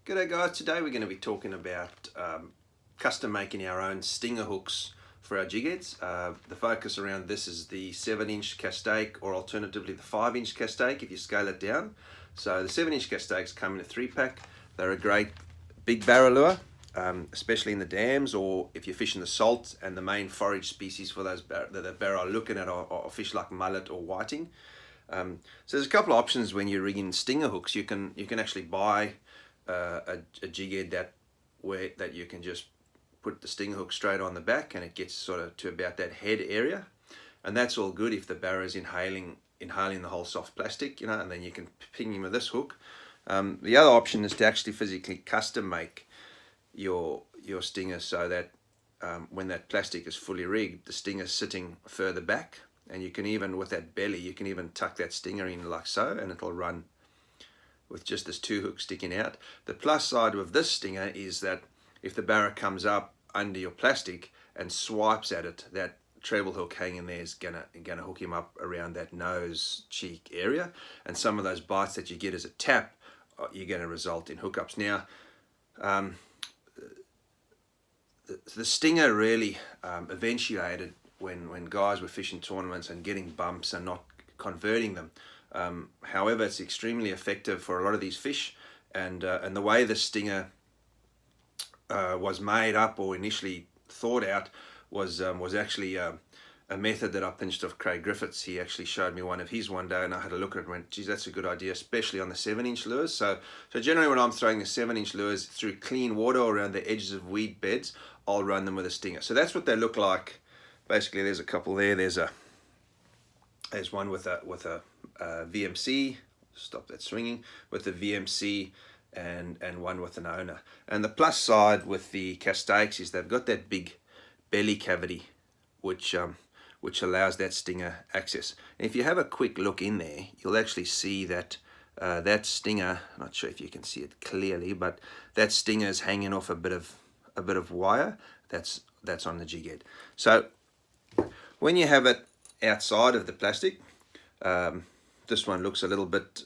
G'day guys, today we're going to be talking about custom making our own stinger hooks for our jig heads. The focus around this is the 7-inch Castaic, or alternatively the 5-inch Castaic if you scale it down. So the 7-inch Castaics come in a 3-pack. They're a great big Barra lure, especially in the dams, or if you're fishing the salt, and the main forage species for those that the Barra are looking at are fish like mullet or whiting. So there's a couple of options when you're rigging stinger hooks. You can actually buy a jig head that you can just put the stinger hook straight on the back, and it gets sort of to about that head area, and that's all good if the barra is inhaling the whole soft plastic, and then you can ping him with this hook. The other option is to actually physically custom make your stinger so that when that plastic is fully rigged, the stinger is sitting further back, and you can even, with that belly, you can even tuck that stinger in like so, and it'll run with just this 2 hook sticking out. The plus side of this stinger is that if the barra comes up under your plastic and swipes at it, that treble hook hanging there is gonna hook him up around that nose cheek area, and some of those bites that you get as a tap, you're going to result in hookups. Now the stinger really eventuated when guys were fishing tournaments and getting bumps and not converting them. However, it's extremely effective for a lot of these fish, and the way the stinger was made up or initially thought out was actually a method that I pinched off Craig Griffiths. He actually showed me one of his one day, and I had a look at it and went, geez, that's a good idea, especially on the 7-inch lures. So generally when I'm throwing the 7-inch lures through clean water or around the edges of weed beds, I'll run them with a stinger. So that's what they look like. Basically, there's a couple there. There's one with a VMC, stop that swinging, with a VMC, and one with an owner. And the plus side with the Castaics is they've got that big belly cavity, which allows that stinger access. And if you have a quick look in there, you'll actually see that that stinger, I'm not sure if you can see it clearly, but that stinger is hanging off a bit of wire that's on the jig head. So when you have it outside of the plastic, this one looks a little bit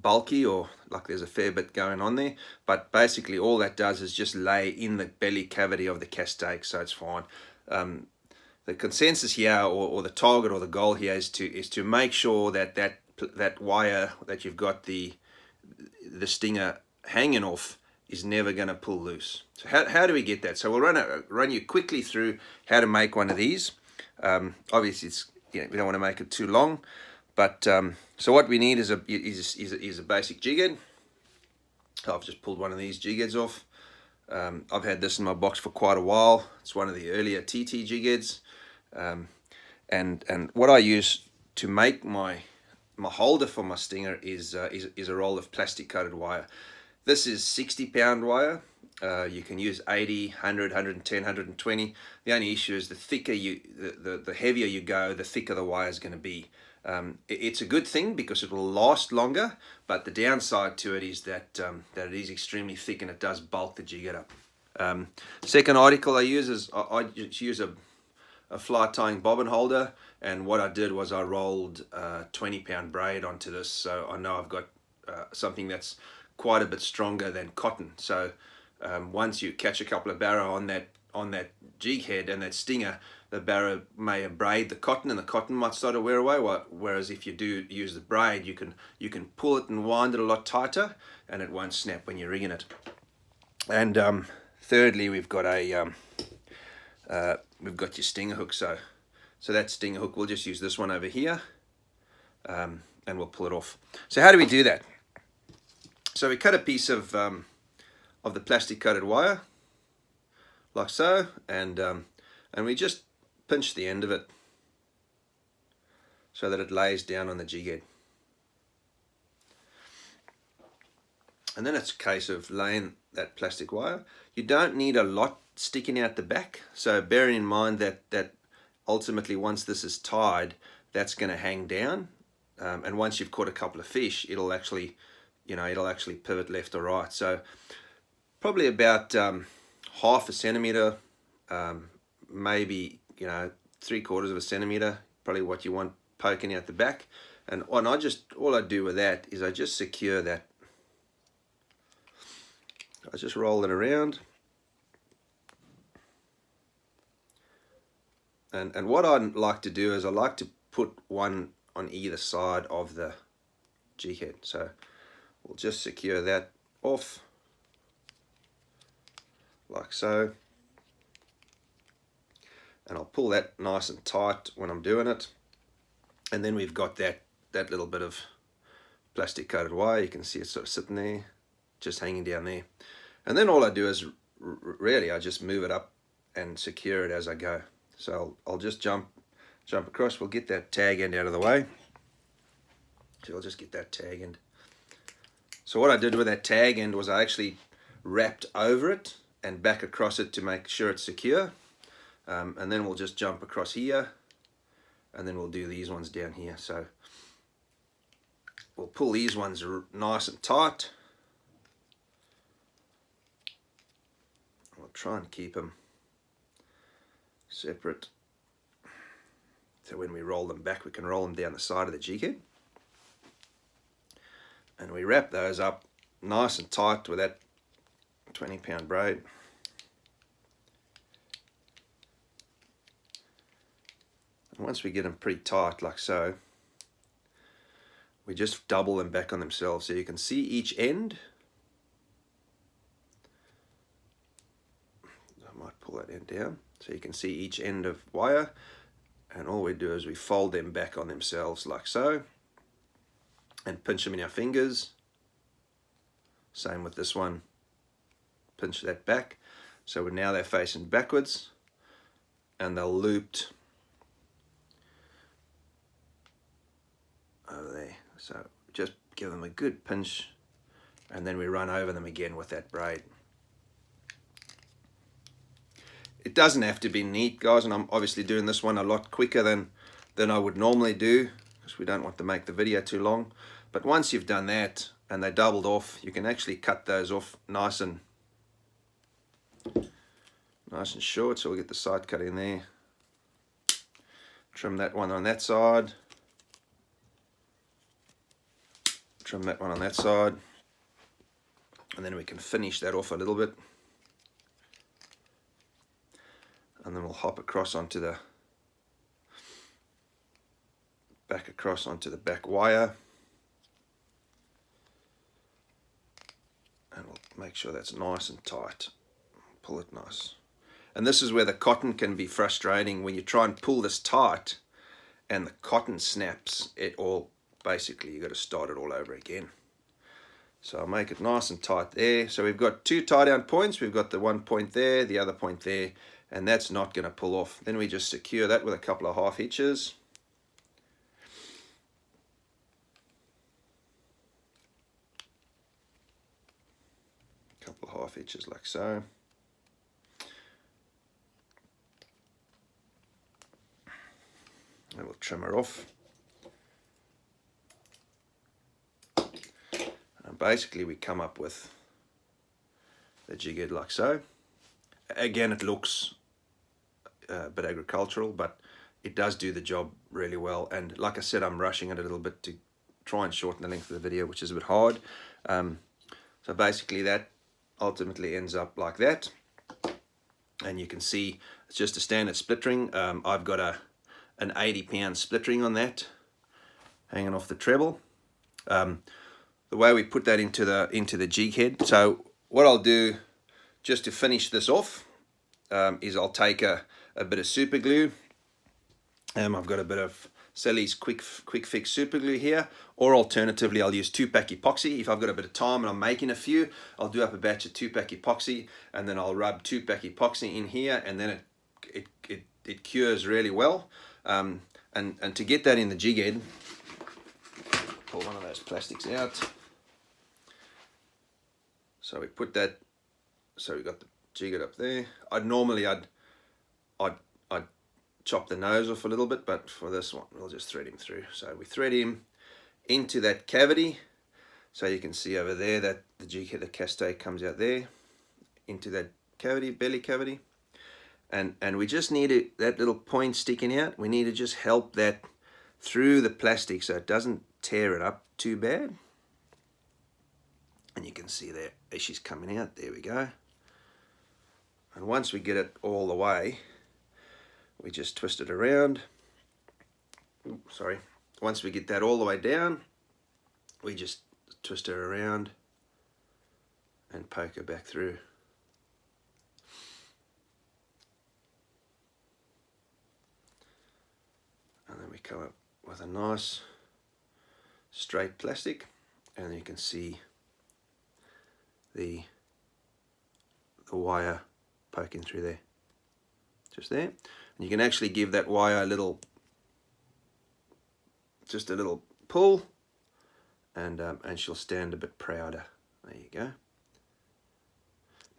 bulky, or like there's a fair bit going on there, but basically all that does is just lay in the belly cavity of the Castaic, so it's fine. The consensus here, or the target or the goal here, is to make sure that wire that you've got the stinger hanging off is never going to pull loose. So how do we get that? So we'll run you quickly through how to make one of these. Obviously, we don't want to make it too long, but so what we need is a basic jig head. I've just pulled one of these jig heads off. I've had this in my box for quite a while. It's one of the earlier TT jig heads, and what I use to make my holder for my stinger is a roll of plastic coated wire. This is 60-pound wire. You can use 80, 100, 110, 120. The only issue is the thicker the heavier you go, the thicker the wire is going to be. It's a good thing because it will last longer, but the downside to it is that it is extremely thick and it does bulk the jig head up. Second article I use is I just use a fly tying bobbin holder, and what I did was I rolled 20-pound braid onto this, so I know I've got something that's quite a bit stronger than cotton. So once you catch a couple of barra on that jig head and that stinger, the barra may abrade the cotton, and the cotton might start to wear away. Whereas if you do use the braid, you can pull it and wind it a lot tighter, and it won't snap when you're rigging it. And thirdly, we've got your stinger hook. So that stinger hook, we'll just use this one over here, and we'll pull it off. So how do we do that? So we cut a piece of the plastic coated wire like so, and we just pinch the end of it so that it lays down on the jig head. And then it's a case of laying that plastic wire. You don't need a lot sticking out the back, so bearing in mind that ultimately once this is tied, that's going to hang down, and once you've caught a couple of fish, it'll actually pivot left or right. So probably about half a centimeter, maybe 3/4 of a centimeter, probably what you want poking out the back. And all I do with that is I just secure that I just roll it around. And what I like to do is I like to put one on either side of the jig head. So we'll just secure that off like so. And I'll pull that nice and tight when I'm doing it. And then we've got that little bit of plastic coated wire. You can see it sort of sitting there, just hanging down there. And then all I do is really I just move it up and secure it as I go. So I'll just jump across. We'll get that tag end out of the way. So I'll just get that tag end. So what I did with that tag end was I actually wrapped over it and back across it to make sure it's secure. And then we'll just jump across here, and then we'll do these ones down here. So we'll pull these ones nice and tight. We'll try and keep them separate, so when we roll them back we can roll them down the side of the jig head. And we wrap those up nice and tight with that 20-pound braid. And once we get them pretty tight like so, we just double them back on themselves so you can see each end. I might pull that end down so you can see each end of wire, and all we do is we fold them back on themselves like so and pinch them in our fingers. Same with this one, pinch that back. So now they're facing backwards and they're looped over there. So just give them a good pinch, and then we run over them again with that braid. It doesn't have to be neat, guys, and I'm obviously doing this one a lot quicker than I would normally do, because we don't want to make the video too long. But once you've done that and they're doubled off, you can actually cut those off nice and short. So we'll get the side cut in there, trim that one on that side, trim that one on that side, and then we can finish that off a little bit. And then we'll hop across onto the back wire, and we'll make sure that's nice and tight. Pull it nice. And this is where the cotton can be frustrating. When you try and pull this tight and the cotton snaps, it all basically you got to start it all over again. So I'll make it nice and tight there. So we've got two tie down points. We've got the one point there, the other point there, and that's not going to pull off. Then we just secure that with a couple of half hitches. A couple of half hitches like so. And we'll trim her off. And basically we come up with the jig head like so. Again, it looks a bit agricultural, but it does do the job really well. And like I said, I'm rushing it a little bit to try and shorten the length of the video, which is a bit hard. So basically that ultimately ends up like that. And you can see it's just a standard split ring. I've got an 80-pound split ring on that, hanging off the treble. The way we put that into the jig head. So what I'll do, just to finish this off, is I'll take a bit of super glue. I've got a bit of Sally's quick fix super glue here, or alternatively I'll use 2-pack epoxy. If I've got a bit of time and I'm making a few, I'll do up a batch of 2-pack epoxy, and then I'll rub 2-pack epoxy in here, and then it cures really well. And to get that in the jig head, pull one of those plastics out. So we put that. So we got the jig head up there. I'd chop the nose off a little bit, but for this one we'll just thread him through. So we thread him into that cavity. So you can see over there that the jig head, the Castaic, comes out there into that cavity, belly cavity. And we just need that little point sticking out. We need to just help that through the plastic so it doesn't tear it up too bad. And you can see there as she's coming out. There we go. And once we get it all the way, we just twist it around. Oops, sorry. Once we get that all the way down, we just twist her around and poke her back through. And then we come up with a nice straight plastic, and you can see the wire poking through there, just there. And you can actually give that wire just a little pull, and she'll stand a bit prouder. There you go.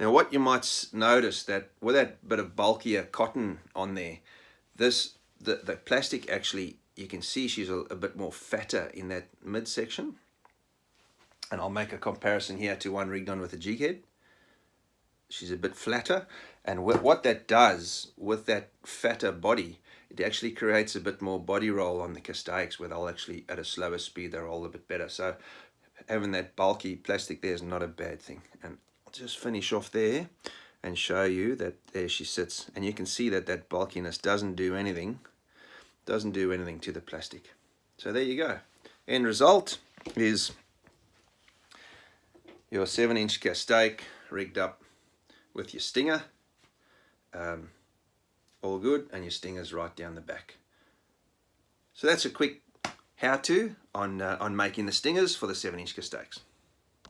Now what you might notice, that with that bit of bulkier cotton on there, the plastic actually, you can see she's a bit more fatter in that midsection. And I'll make a comparison here to one rigged on with a jig head. She's a bit flatter, and what that does with that fatter body, it actually creates a bit more body roll on the Castaics, where they'll actually, at a slower speed, they'll roll a bit better. So having that bulky plastic there is not a bad thing. And I'll just finish off there and show you that there she sits, and you can see that that bulkiness doesn't do anything to the plastic. So there you go. End result is your 7-inch Castaic rigged up with your stinger, all good, and your stinger's right down the back. So that's a quick how-to on making the stingers for the 7-inch Castaics.